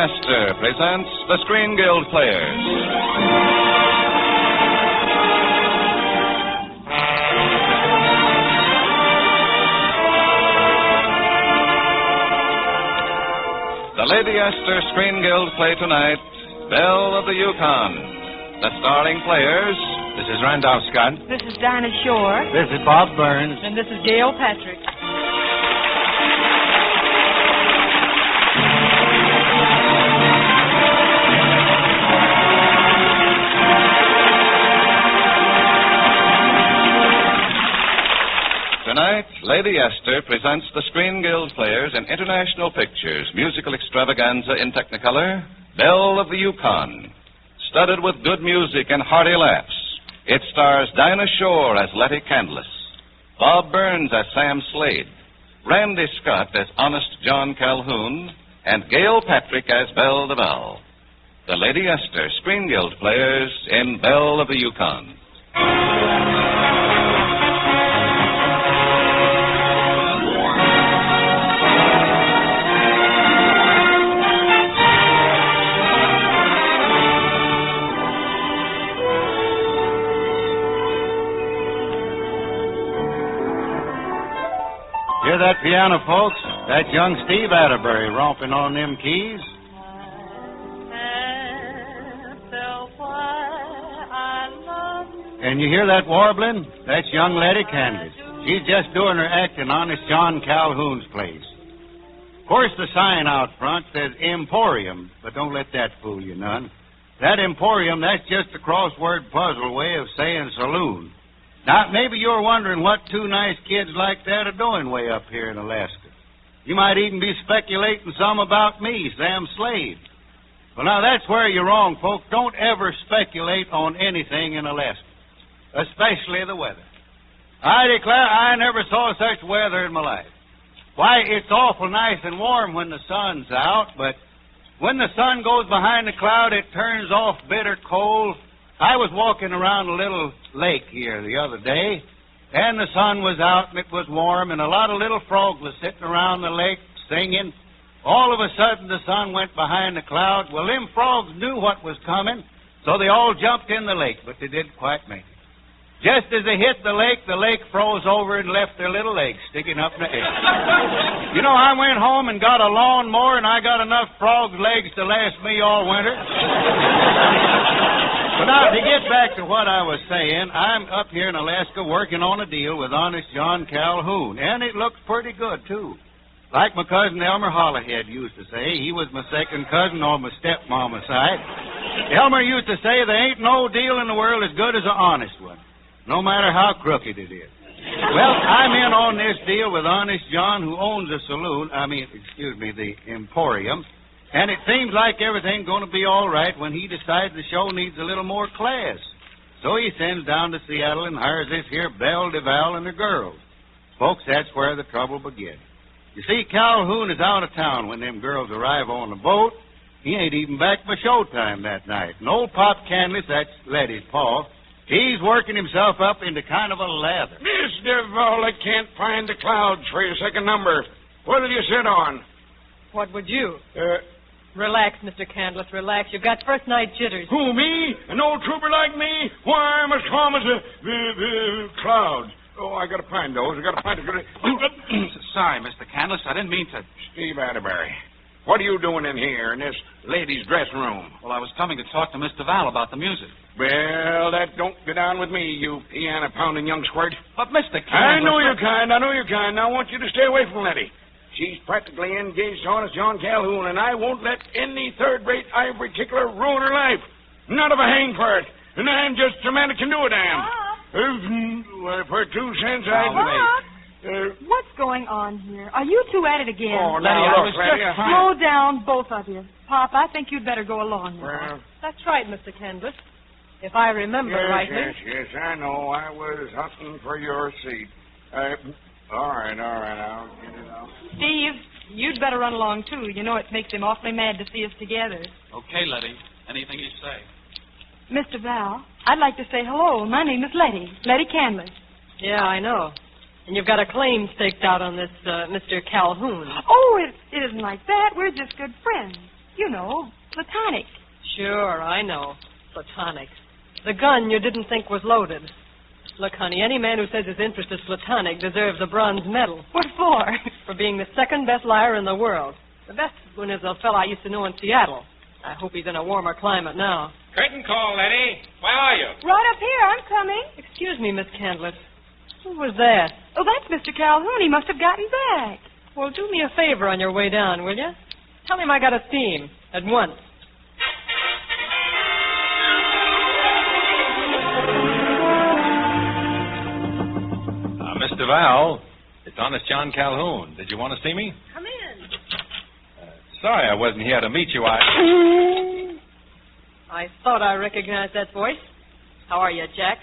Astor presents the Screen Guild Players. The Lady Astor Screen Guild play tonight, Belle of the Yukon. The starring players... This is Randolph Scott. This is Dinah Shore. This is Bob Burns. And this is Gail Patrick. Tonight, Lady Astor presents the Screen Guild Players in International Pictures musical extravaganza in Technicolor, Belle of the Yukon. Studded with good music and hearty laughs, it stars Dinah Shore as Letty Candless, Bob Burns as Sam Slade, Randy Scott as Honest John Calhoun, and Gail Patrick as Belle De Valle. The Lady Astor Screen Guild Players in Belle of the Yukon. Hear that piano, folks? That's young Steve Atterbury romping on them keys. And you hear that warbling? That's young Letty Candless. She's just doing her acting Honest John Calhoun's place. Of course, the sign out front says Emporium, but don't let that fool you none. That Emporium, that's just a crossword puzzle way of saying saloon. Now, maybe you're wondering what two nice kids like that are doing way up here in Alaska. You might even be speculating some about me, Sam Slade. Well, now, that's where you're wrong, folks. Don't ever speculate on anything in Alaska, especially the weather. I declare I never saw such weather in my life. Why, it's awful nice and warm when the sun's out, but when the sun goes behind the cloud, it turns off bitter cold. I was walking around a little lake here the other day, and the sun was out and it was warm, and a lot of little frogs were sitting around the lake singing. All of a sudden, the sun went behind the cloud. Well, them frogs knew what was coming, so they all jumped in the lake, but they didn't quite make it. Just as they hit the lake froze over and left their little legs sticking up in the air. You know, I went home and got a lawnmower, and I got enough frogs' legs to last me all winter. But now, to get back to what I was saying, I'm up here in Alaska working on a deal with Honest John Calhoun, and it looks pretty good, too. Like my cousin Elmer Hollahead used to say, he was my second cousin on my stepmama's side. Elmer used to say there ain't no deal in the world as good as an honest one, no matter how crooked it is. Well, I'm in on this deal with Honest John, who owns the the Emporium. And it seems like everything's going to be all right when he decides the show needs a little more class. So he sends down to Seattle and hires this here Belle De Valle and her girls. Folks, that's where the trouble begins. You see, Calhoun is out of town when them girls arrive on the boat. He ain't even back for showtime that night. And old Pop Candless, that's Letty's pa, he's working himself up into kind of a lather. Miss De Valle, I can't find the clouds for your second number. What did you sit on? What would you? Relax, Mr. Candless, relax. You've got first-night jitters. Who, me? An old trooper like me? Why, I'm as calm as a cloud. Oh, I gotta find those. Sorry, Mr. Candless. I didn't mean to... Steve Atterbury, what are you doing in here in this ladies' dressing room? Well, I was coming to talk to Miss De Valle about the music. Well, that don't go down with me, you piano-pounding young squirt. But, Mr. Candless... I know you're kind. Now I want you to stay away from Letty. She's practically engaged to Honest John Calhoun, and I won't let any third-rate ivory tickler ruin her life. Not if I hang for it. And I'm just a man that can do it, I am. For 2 cents, What's going on here? Are you two at it again? Oh, now, look, Letty, Slow down, both of you. Pop, I think you'd better go along now. Well, that's right, Mr. Candless. If I remember rightly. Yes, I know. I was hunting for your seat. All right, I'll get it out. Steve, you'd better run along, too. You know it makes him awfully mad to see us together. Okay, Letty. Anything you say. Mr. Val, I'd like to say hello. My name is Letty. Letty Candless. Yeah, I know. And you've got a claim staked out on this Mr. Calhoun. Oh, it isn't like that. We're just good friends. You know, platonic. Sure, I know. Platonic. The gun you didn't think was loaded. Look, honey, any man who says his interest is platonic deserves a bronze medal. What for? For being the second best liar in the world. The best one is a fellow I used to know in Seattle. I hope he's in a warmer climate now. Curtain call, Letty. Where are you? Right up here. I'm coming. Excuse me, Miss Candless. Who was that? Oh, that's Mr. Calhoun. He must have gotten back. Well, do me a favor on your way down, will you? Tell him I got a theme at once. Miss De Valle, it's Honest John Calhoun. Did you want to see me? Come in. Sorry I wasn't here to meet you. I thought I recognized that voice. How are you, Jack?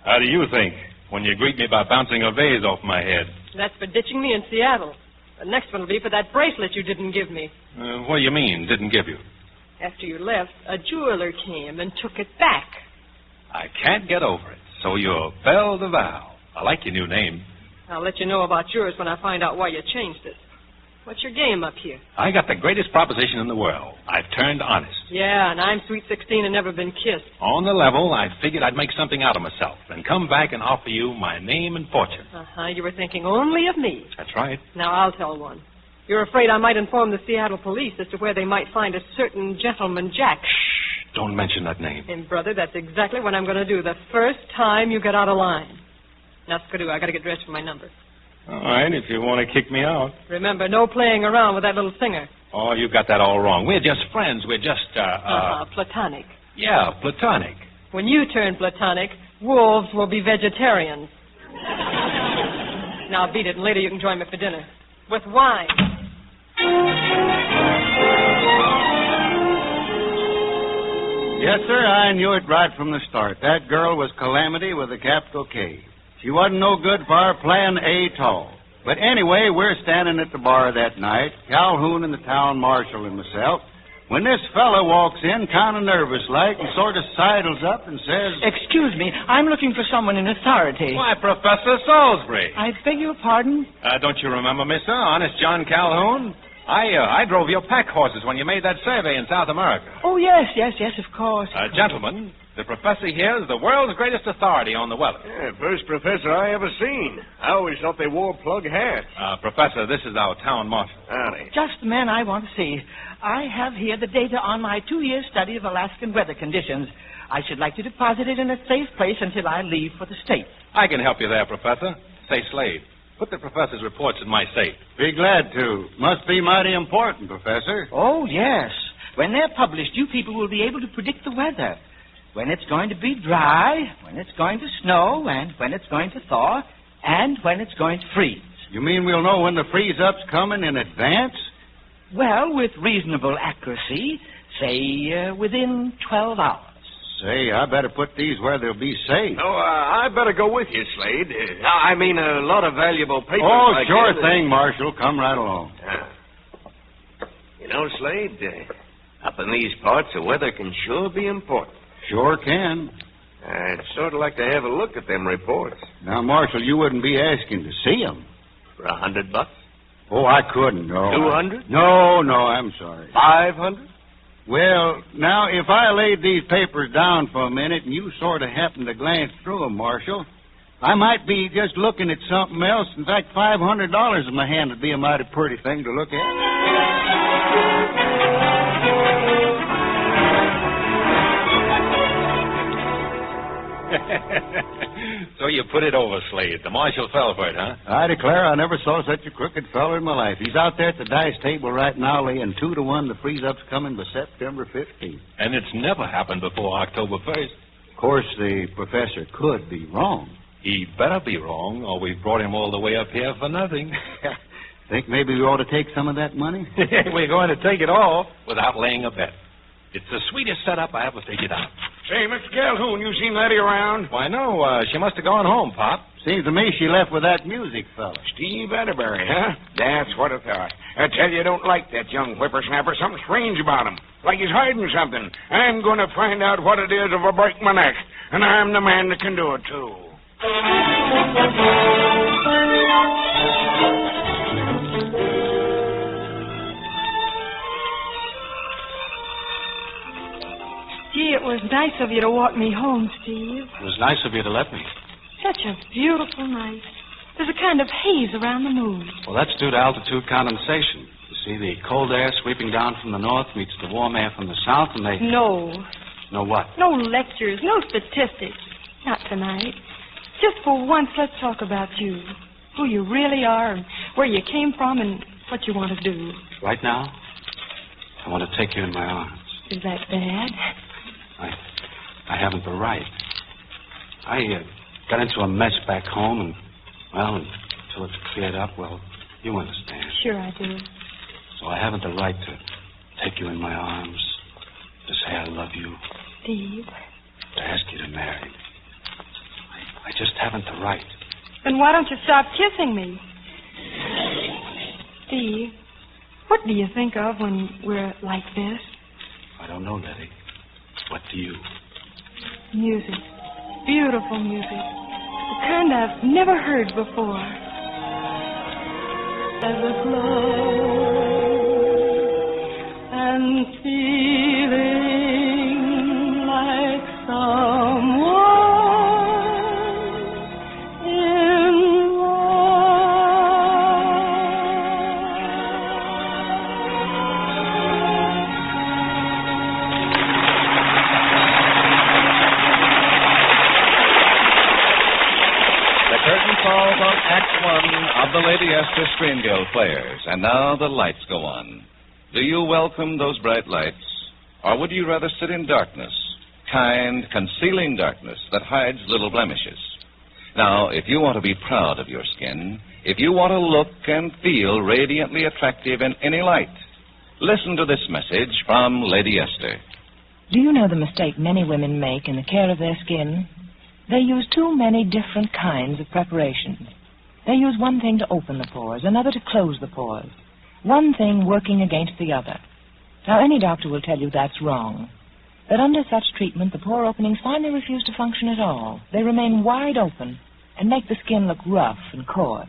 How do you think when you greet me by bouncing a vase off my head? That's for ditching me in Seattle. The next one will be for that bracelet you didn't give me. What do you mean, didn't give you? After you left, a jeweler came and took it back. I can't get over it. So you're Belle De Valle. I like your new name. I'll let you know about yours when I find out why you changed it. What's your game up here? I got the greatest proposition in the world. I've turned honest. Yeah, and I'm sweet 16 and never been kissed. On the level, I figured I'd make something out of myself and come back and offer you my name and fortune. Uh-huh, you were thinking only of me. That's right. Now, I'll tell one. You're afraid I might inform the Seattle police as to where they might find a certain gentleman Jack. Shh, don't mention that name. And, brother, that's exactly what I'm going to do the first time you get out of line. Now, Skidoo, I got to get dressed for my number. All right, if you want to kick me out. Remember, no playing around with that little singer. Oh, you got that all wrong. We're just friends. We're just, platonic. Yeah, platonic. When you turn platonic, wolves will be vegetarians. Now, beat it, and later you can join me for dinner. With wine. Yes, sir, I knew it right from the start. That girl was Calamity with a capital K. She wasn't no good for our plan A at all. But anyway, we're standing at the bar that night, Calhoun and the town marshal and myself, when this fella walks in kind of nervous-like and sort of sidles up and says... Excuse me, I'm looking for someone in authority. Why, Professor Salisbury. I beg your pardon? Don't you remember, mister? Honest John Calhoun? I drove your pack horses when you made that survey in South America. Oh, yes, of course. Gentlemen, the professor here is the world's greatest authority on the weather. Yeah, first professor I ever seen. I always thought they wore plug hats. Professor, this is our town marshal. Howdy. Just the man I want to see. I have here the data on my 2-year study of Alaskan weather conditions. I should like to deposit it in a safe place until I leave for the States. I can help you there, Professor. Say, Slade, put the professor's reports in my safe. Be glad to. Must be mighty important, Professor. Oh, yes. When they're published, you people will be able to predict the weather. When it's going to be dry, when it's going to snow, and when it's going to thaw, and when it's going to freeze. You mean we'll know when the freeze-up's coming in advance? Well, with reasonable accuracy, say within 12 hours. Say, I better put these where they'll be safe. Oh, I better go with you, Slade. I mean, a lot of valuable papers. Oh, like sure this. thing, Marshal. Come right along. You know, Slade, up in these parts, the weather can sure be important. Sure can. I'd sort of like to have a look at them reports. Now, Marshal, you wouldn't be asking to see them. For $100? Oh, I couldn't, no. 200? No, I'm sorry. 500? Well, now, if I laid these papers down for a minute and you sort of happened to glance through them, Marshal, I might be just looking at something else. In fact, $500 in my hand would be a mighty pretty thing to look at. So you put it over, Slade. The marshal fell for it, huh? I declare I never saw such a crooked fellow in my life. He's out there at the dice table right now laying 2-1 the freeze-up's coming by September 15th. And it's never happened before October 1st. Of course, the professor could be wrong. He better be wrong, or we've brought him all the way up here for nothing. Think maybe we ought to take some of that money? We're going to take it all without laying a bet. It's the sweetest setup I ever figured out. Say, Mr. Calhoun, you seen Letty around? Why, no. She must have gone home, Pop. Seems to me she left with that music fella. Steve Atterbury, huh? That's what I thought. I tell you, I don't like that young whippersnapper. Something strange about him. Like he's hiding something. I'm going to find out what it is if I break my neck. And I'm the man that can do it, too. Gee, it was nice of you to walk me home, Steve. It was nice of you to let me. Such a beautiful night. There's a kind of haze around the moon. Well, that's due to altitude condensation. You see, the cold air sweeping down from the north meets the warm air from the south, and they... No. No what? No lectures, no statistics. Not tonight. Just for once, let's talk about you. Who you really are, and where you came from, and what you want to do. Right now, I want to take you in my arms. Is that bad? I haven't the right. I got into a mess back home, and, well, until it's cleared up, well, you understand. Sure I do. So I haven't the right to take you in my arms, to say I love you, Steve. to ask you to marry me. I just haven't the right. Then why don't you stop kissing me? Steve, what do you think of when we're like this? I don't know, Letty. What do you? Music. Beautiful music. The kind I've never heard before. As a glow and feeling like someone in Falls on Act One of the Lady Esther Screen Guild Players. And now the lights go on. Do you welcome those bright lights? Or would you rather sit in darkness? Kind, concealing darkness that hides little blemishes. Now, if you want to be proud of your skin, if you want to look and feel radiantly attractive in any light, listen to this message from Lady Esther. Do you know the mistake many women make in the care of their skin? They use too many different kinds of preparations. They use one thing to open the pores, another to close the pores. One thing working against the other. Now, any doctor will tell you that's wrong. That under such treatment, the pore openings finally refuse to function at all. They remain wide open and make the skin look rough and coarse.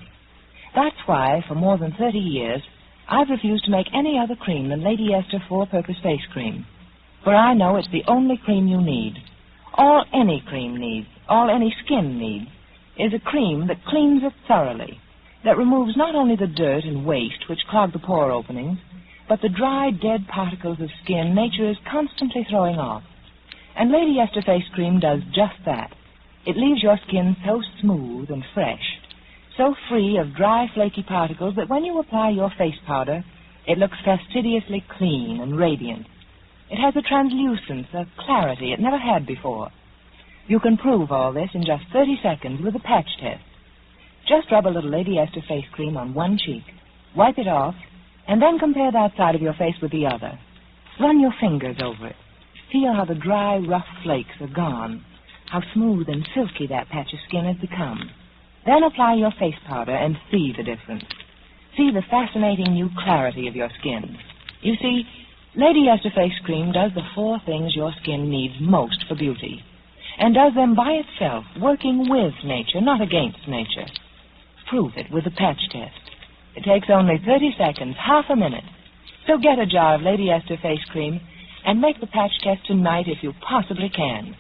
That's why, for more than 30 years, I've refused to make any other cream than Lady Esther Four-Purpose Face Cream. For I know it's the only cream you need. All any cream needs, all any skin needs, is a cream that cleans it thoroughly, that removes not only the dirt and waste which clog the pore openings, but the dry, dead particles of skin nature is constantly throwing off. And Lady Esther Face Cream does just that. It leaves your skin so smooth and fresh, so free of dry, flaky particles that when you apply your face powder, it looks fastidiously clean and radiant. It has a translucence, a clarity it never had before. You can prove all this in just 30 seconds with a patch test. Just rub a little Lady Esther Face Cream on one cheek, wipe it off, and then compare that side of your face with the other. Run your fingers over it. Feel how the dry, rough flakes are gone, how smooth and silky that patch of skin has become. Then apply your face powder and see the difference. See the fascinating new clarity of your skin. You see, Lady Esther Face Cream does the 4 things your skin needs most for beauty, and does them by itself, working with nature, not against nature. Prove it with a patch test. It takes only 30 seconds, half a minute. So get a jar of Lady Esther Face Cream and make the patch test tonight if you possibly can.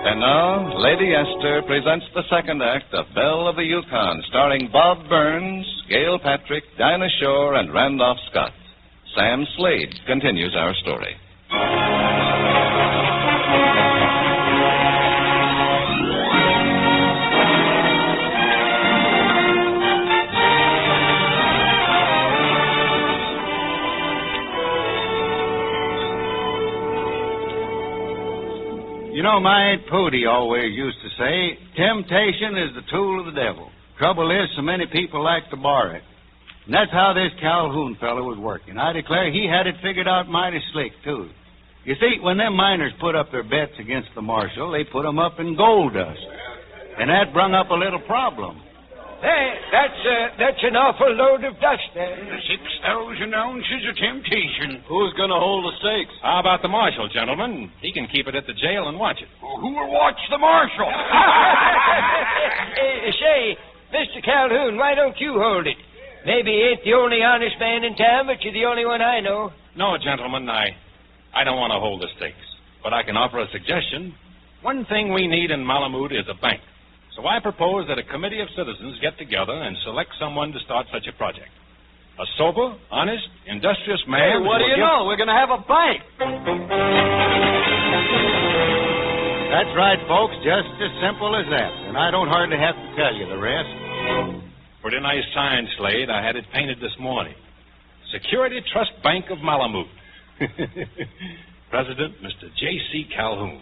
And now, Lady Esther presents the second act of Belle of the Yukon, starring Bob Burns, Gail Patrick, Dinah Shore, and Randolph Scott. Sam Slade continues our story. You know, my Aunt Pooty always used to say, temptation is the tool of the devil. Trouble is, so many people like to borrow it. And that's how this Calhoun fellow was working. I declare he had it figured out mighty slick, too. You see, when them miners put up their bets against the marshal, they put them up in gold dust. And that brung up a little problem. That's an awful load of dust there. 6,000 ounces of temptation. Who's going to hold the stakes? How about the marshal, gentlemen? He can keep it at the jail and watch it. Well, who will watch the marshal? Say, Mr. Calhoun, why don't you hold it? Maybe you ain't the only honest man in town, but you're the only one I know. No, gentlemen, I don't want to hold the stakes. But I can offer a suggestion. One thing we need in Malemute is a bank. So I propose that a committee of citizens get together and select someone to start such a project. A sober, honest, industrious man. Hey, what do you know? We're going to have a bank. That's right, folks. Just as simple as that. And I don't hardly have to tell you the rest. Pretty nice sign, Slade. I had it painted this morning. Security Trust Bank of Malemute. President, Mr. J.C. Calhoun.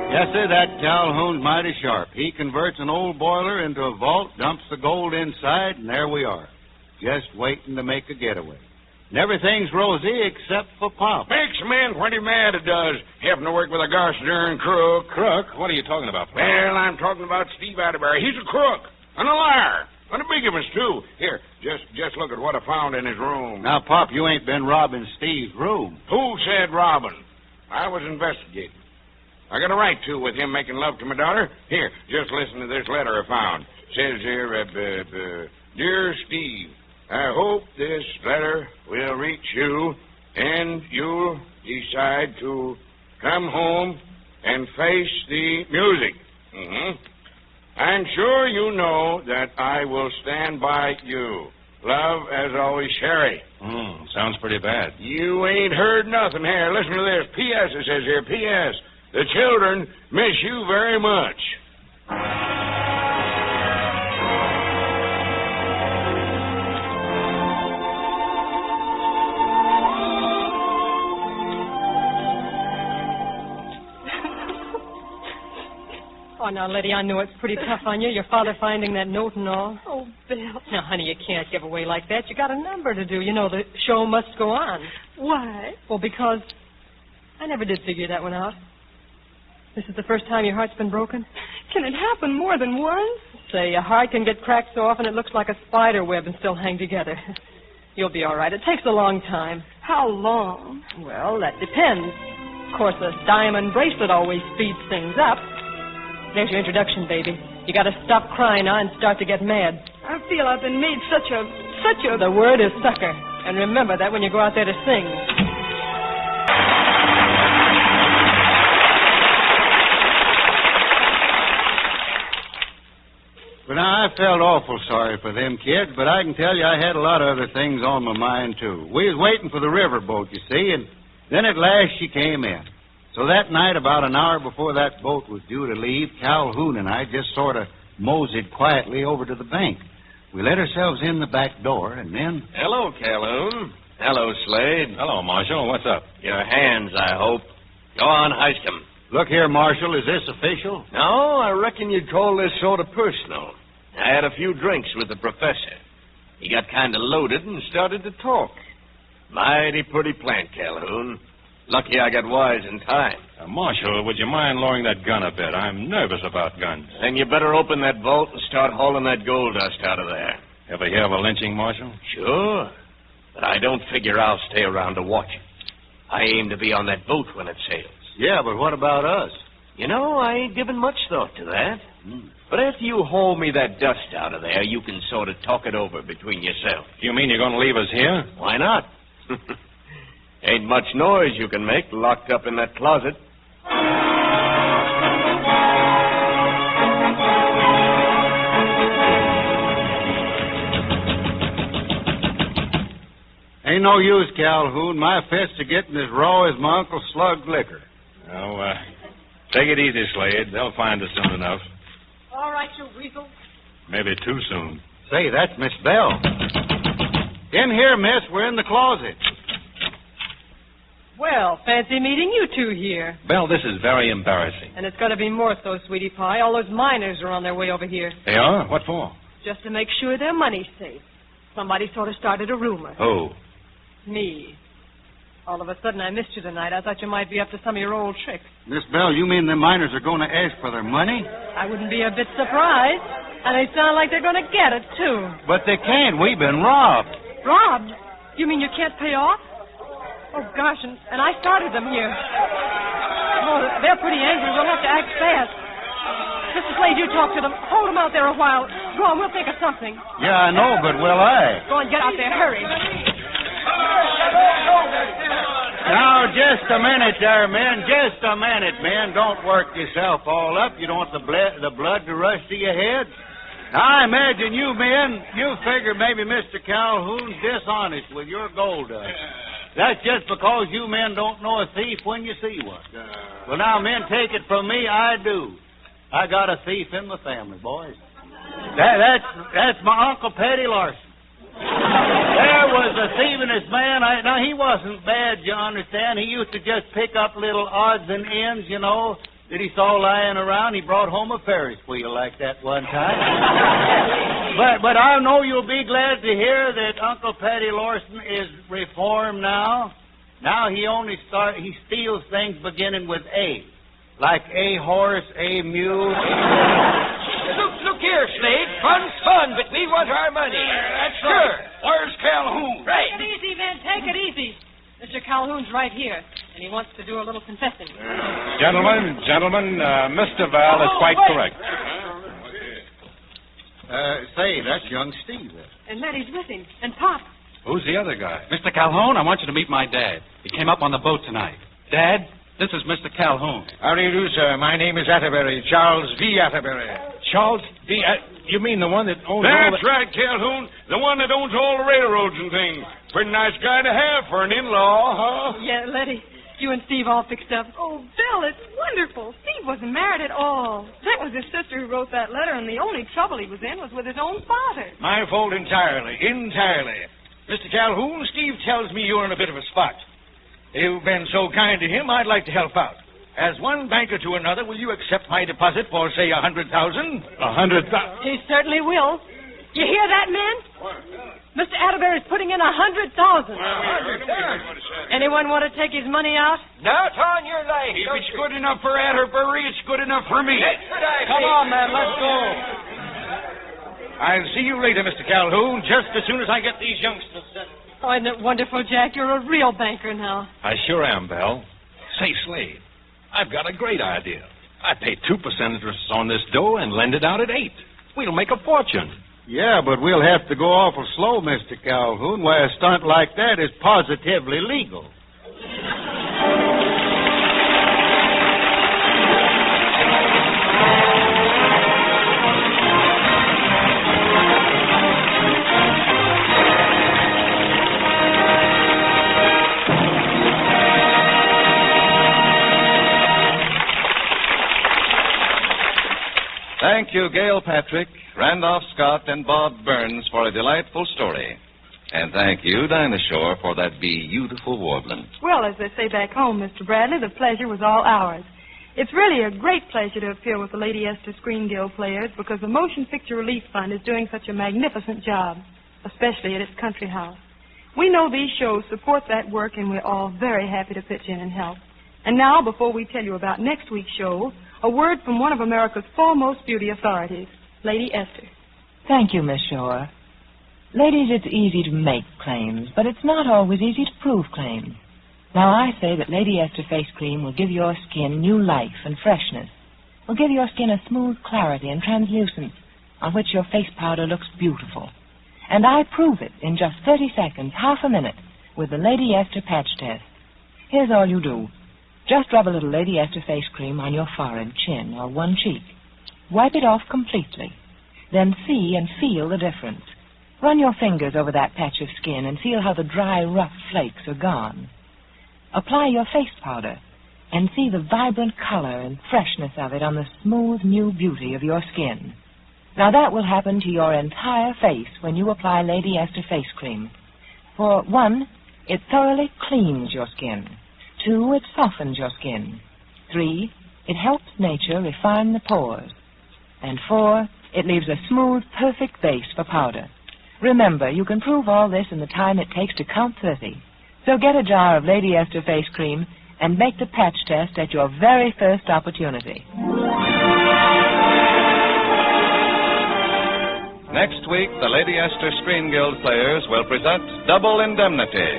Yes, sir, that Calhoun's mighty sharp. He converts an old boiler into a vault, dumps the gold inside, and there we are. Just waiting to make a getaway. And everything's rosy except for Pop. Makes a man plenty mad, it does. Having to work with a gosh darn crook. Crook? What are you talking about, Pop? Well, I'm talking about Steve Atterbury. He's a crook and a liar. And a bigamist, too. Here, just look at what I found in his room. Now, Pop, you ain't been robbing Steve's room. Who said robbing? I was investigating. I got a right to with him making love to my daughter. Here, just listen to this letter I found. Says here, Dear Steve, I hope this letter will reach you and you'll decide to come home and face the music. I'm sure you know that I will stand by you. Love, as always, Sherry. Sounds pretty bad. You ain't heard nothing here. Listen to this. P.S. It says here, P.S. The children miss you very much. Oh, now, Letty, I know it's pretty tough on you, your father finding that note and all. Oh, Bill. Now, honey, you can't give away like that. You got a number to do. You know, the show must go on. Why? Well, because I never did figure that one out. This is the first time your heart's been broken? Can it happen more than once? Say, a heart can get cracked so often it looks like a spider web and still hang together. You'll be all right. It takes a long time. How long? Well, that depends. Of course, a diamond bracelet always speeds things up. There's your introduction, baby. You got to stop crying now and start to get mad. I feel I've been made such a... The word is sucker. And remember that when you go out there to sing. But now, I felt awful sorry for them kids, but I can tell you I had a lot of other things on my mind, too. We was waiting for the riverboat, you see, and then at last she came in. So that night, about an hour before that boat was due to leave, Calhoun and I just sort of moseyed quietly over to the bank. We let ourselves in the back door, and then... Hello, Calhoun. Hello, Slade. Hello, Marshal. What's up? Your hands, I hope. Go on, heist them. Look here, Marshal, is this official? No, I reckon you'd call this sort of personal. I had a few drinks with the professor. He got kind of loaded and started to talk. Mighty pretty plant, Calhoun. Lucky I got wise in time. Marshal, would you mind lowering that gun a bit? I'm nervous about guns. Then you better open that vault and start hauling that gold dust out of there. Ever hear of a lynching, Marshal? Sure. But I don't figure I'll stay around to watch it. I aim to be on that boat when it sails. Yeah, but what about us? You know, I ain't given much thought to that. But after you haul me that dust out of there, you can sort of talk it over between yourselves. You mean you're going to leave us here? Why not? Ain't much noise you can make locked up in that closet. Ain't no use, Calhoun. My fists are getting as raw as my Uncle Slug's liquor. Oh, take it easy, Slade. They'll find us soon enough. All right, you weasel. Maybe too soon. Say, that's Miss Belle. In here, miss. We're in the closet. Well, fancy meeting you two here. Belle, this is very embarrassing. And it's going to be more so, sweetie pie. All those miners are on their way over here. They are? What for? Just to make sure their money's safe. Somebody sort of started a rumor. Who? Me. All of a sudden, I missed you tonight. I thought you might be up to some of your old tricks. Miss Belle, you mean the miners are going to ask for their money? I wouldn't be a bit surprised. And they sound like they're going to get it, too. But they can't. We've been robbed. Robbed? You mean you can't pay off? Oh, gosh, and I started them here. Oh, they're pretty angry. We'll have to act fast. Mr. Slade, you talk to them. Hold them out there a while. Go on, we'll think of something. Yeah, I know, but will I? Go on, get out there. Hurry. Now, just a minute there, men. Just a minute, men. Don't work yourself all up. You don't want the blood to rush to your head. Now, I imagine you men, you figure maybe Mr. Calhoun's dishonest with your gold dust. That's just because you men don't know a thief when you see one. Well, now, men, take it from me, I do. I got a thief in my family, boys. That's my Uncle Petty Larson. There was a thievingest man. Now, he wasn't bad, you understand. He used to just pick up little odds and ends, you know, that he saw lying around. He brought home a Ferris wheel like that one time. But I know you'll be glad to hear that Uncle Petty Larson is reformed now. Now he steals things beginning with A. Like a horse, a mule, Look here, Slade. Fun's fun, but we want our money. That's sure. right. Where's Calhoun? Right. Take it easy, men. Take it easy. Mr. Calhoun's right here, and he wants to do a little confessing. Gentlemen, Mr. Val is quite correct. Say, that's young Steve. And Letty's with him. And Pop. Who's the other guy? Mr. Calhoun, I want you to meet my dad. He came up on the boat tonight. Dad, this is Mr. Calhoun. How do you do, sir? My name is Atterbury, Charles V. Atterbury. Charles V. You mean the one that owns all That's right, Calhoun. The one that owns all the railroads and things. Pretty nice guy to have for an in-law, huh? Yeah, Letty. You and Steve all fixed up. Oh, Bill, it's wonderful. Steve wasn't married at all. That was his sister who wrote that letter, and the only trouble he was in was with his own father. My fault entirely. Mr. Calhoun, Steve tells me you're in a bit of a spot. You've been so kind to him, I'd like to help out. As one banker to another, will you accept my deposit for, say, $100,000? $100,000? He certainly will. You hear that, men? Mr. Atterbury's putting in $100,000. Anyone want to take his money out? Not on your life. If it's good enough for Atterbury, it's good enough for me. Come on, man, let's go. I'll see you later, Mr. Calhoun, just as soon as I get these youngsters set. Oh, isn't it wonderful, Jack? You're a real banker now. I sure am, Belle. Say, Slade, I've got a great idea. I pay 2% interest on this dough and lend it out at 8%. We'll make a fortune. Yeah, but we'll have to go awful slow, Mr. Calhoun. Why, a stunt like that is positively legal. Thank you, Gail Patrick, Randolph Scott, and Bob Burns for a delightful story. And thank you, Dinah Shore, for that beautiful warbling. Well, as they say back home, Mr. Bradley, the pleasure was all ours. It's really a great pleasure to appear with the Lady Esther Screen Guild players because the Motion Picture Relief Fund is doing such a magnificent job, especially at its country house. We know these shows support that work, and we're all very happy to pitch in and help. And now, before we tell you about next week's show, a word from one of America's foremost beauty authorities, Lady Esther. Thank you, Miss Shore. Ladies, it's easy to make claims, but it's not always easy to prove claims. Now, I say that Lady Esther Face Cream will give your skin new life and freshness. Will give your skin a smooth clarity and translucence on which your face powder looks beautiful. And I prove it in just 30 seconds, half a minute, with the Lady Esther Patch Test. Here's all you do. Just rub a little Lady Esther Face Cream on your forehead, chin, or one cheek. Wipe it off completely. Then see and feel the difference. Run your fingers over that patch of skin and feel how the dry, rough flakes are gone. Apply your face powder and see the vibrant color and freshness of it on the smooth, new beauty of your skin. Now, that will happen to your entire face when you apply Lady Esther Face Cream. For, 1, it thoroughly cleans your skin. 2, it softens your skin. 3, it helps nature refine the pores. And 4, it leaves a smooth, perfect base for powder. Remember, you can prove all this in the time it takes to count 30. So get a jar of Lady Esther face cream and make the patch test at your very first opportunity. Next week, the Lady Esther Screen Guild players will present Double Indemnity.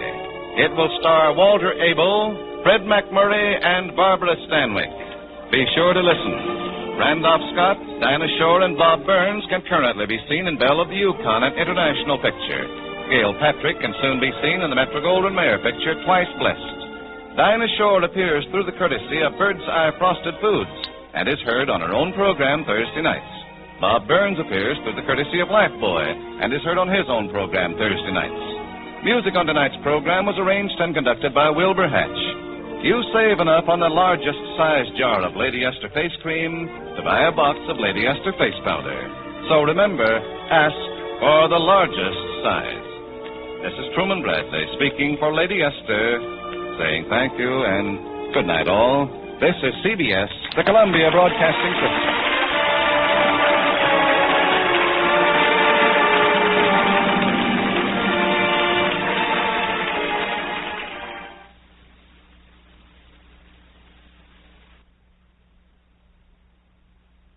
It will star Walter Abel, Fred McMurray, and Barbara Stanwyck. Be sure to listen. Randolph Scott, Dinah Shore, and Bob Burns can currently be seen in Belle of the Yukon, an international picture. Gail Patrick can soon be seen in the Metro-Goldwyn-Mayer picture, Twice Blessed. Dinah Shore appears through the courtesy of Bird's Eye Frosted Foods and is heard on her own program Thursday nights. Bob Burns appears through the courtesy of Lifebuoy and is heard on his own program Thursday nights. Music on tonight's program was arranged and conducted by Wilbur Hatch. You save enough on the largest size jar of Lady Esther face cream to buy a box of Lady Esther face powder. So remember, ask for the largest size. This is Truman Bradley speaking for Lady Esther, saying thank you and good night all. This is CBS, the Columbia Broadcasting System.